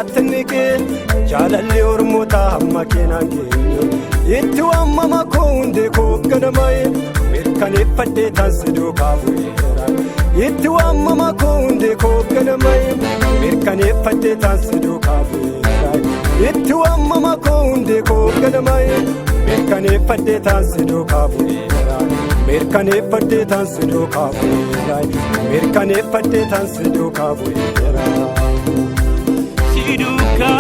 waatnike jaalalli ormoota amma keenan geenyu itti waamama koo hundee koo ganamaye mirkaneeffadhee taansiduu kaabu'eera itti waamama koo hundee koo ganamaye mirkaneeffadhee taansiduu kaabu'eera itti waamama koo hundee koo ganamaye mirkaneeffadhee taansiduu kaabu'eera mirkaneeffadhee taansiduu kaabu'eera mirkaneeffadhee taansiduu kaabu'eera siduuka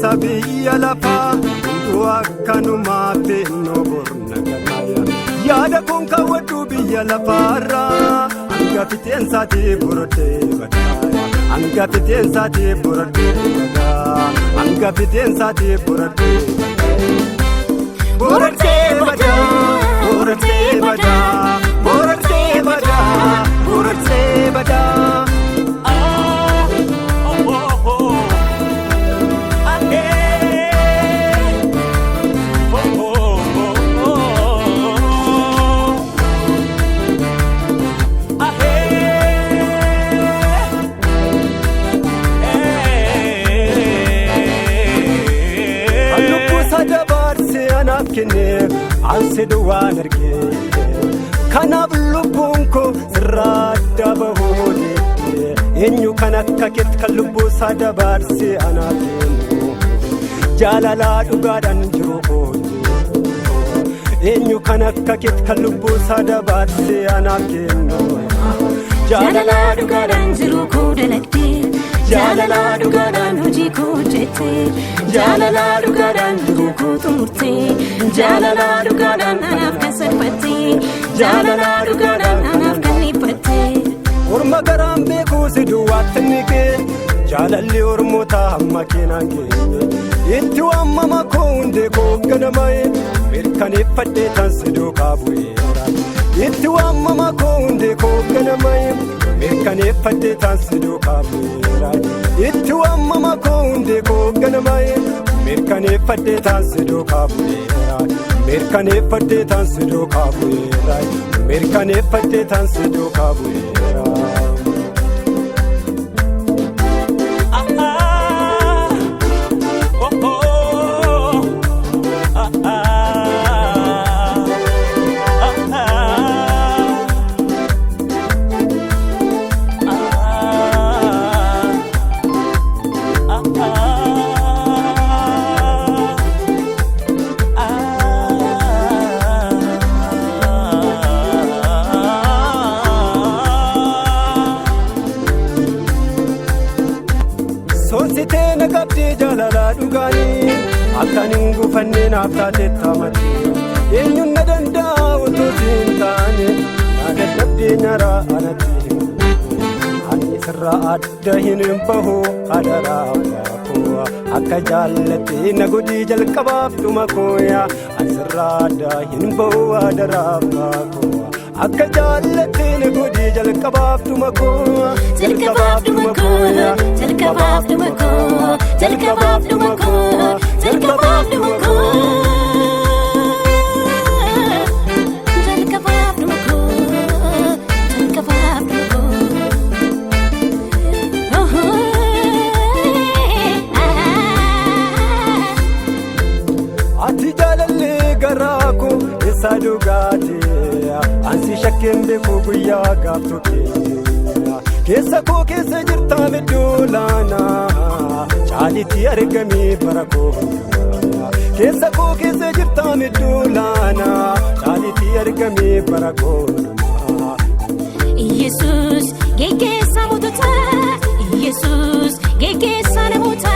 Sabiya lafa wakkanuma tenno borna ganaya yaada kun kawwadhu biyya lafarra anga fiteensaati borode badaya anga fiteensaati borode badaya anga fiteensaati borode borode badaya borode badaya borode badaya borode badaya Anse duwaan argee kanaaf lubbuun koo sirraadda bahuudhe eenyu kan akka keetti kan lubbuu isaa dabarsee anaaf kennu jaalalaa dhugaadhaan jiru kooti eenyu kan akka keetti kan lubbuu isaa dabarsee anaaf kennu jaalalaa dhugaadhaan jiru koo dalagdee jaalalaa dhugaadhaan hojii koo jettee jaalalaa dhugaadhaan jiru koo xumurtee jaalalaa dhugaadhaan anaaf kan salphattee jaalalaa dhugaadhaan anaaf kan dhiphattee orma garaan beekuu si duwwaatnike jaalalli ormoota amma keenan geenye itti waamama koo hundee koo ganamaye mirkaneeffadhee taansiduu kaabu'eera itti waamama koo hundee koo ganamaye mirkaneeffadhee taansiduu kaabu'eera itti waamama koo hundee koo ganamaye mirkaneeffadhee taansiduu kaabu'eera mirkaneeffadhee taansiduu kaabu'eera mirkaneeffadhee taansiduu kaabu'eera. Soositee naqabdee jaalalaa dhugaanii akkan gufannee naaf taatee taamatti eenyuun na danda'a otoo siin taane na dadhabdee nyaraa anatti ani sirraa adda hin bahu adaraa baakoo akka jaallattee na godhii jalqabaaf dhuma kooya ani sirraa adda hin bahu adaraa baakoo akka jaallattee na godhii jalqabaaf dhuma kooya jalqabaaf dhuma kooya jalqabaaf dhuma kooya jalqabaaf dhuma kooya jalqabaaf dhuma kooya jalqabaaf dhuma kooya jalqabaaf dhuma kooya ati jaalallee garaa koo isa dhugaatee ansi shakkeen beekuu guyyaa gaaf tokkee keessa koo keessa jirtaa middoolaanaa caalitti argamee bara koo keessa koo keessa jirtaa middoolaanaa caalitti argamee bara koo Yesus geggeessa mootota Yesus geggeessa namoota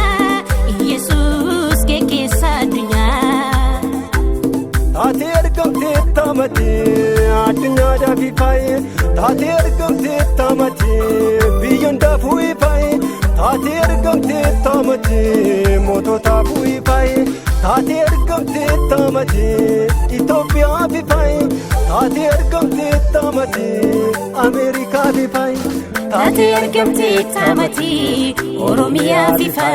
Yesus geggeessa addunyaa taatee argamtee taamatee addunyaa daafii faayee taatee argamtee taamatee biyyoon daafuu faayee taatee argamtee taamatee moototaaf faayee taatee argamtee taamatee Itoophiyaa faayee taatee argamtee taamatee Ameerikaa faayee. taatee argamtee taamatii Oromiyaa fifa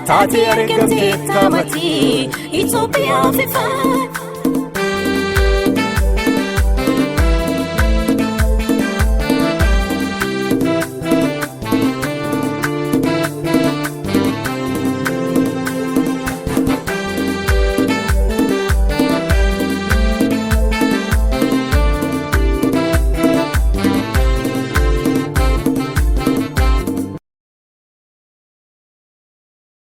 taatee argamtee taamatii Itoophiyaa fifa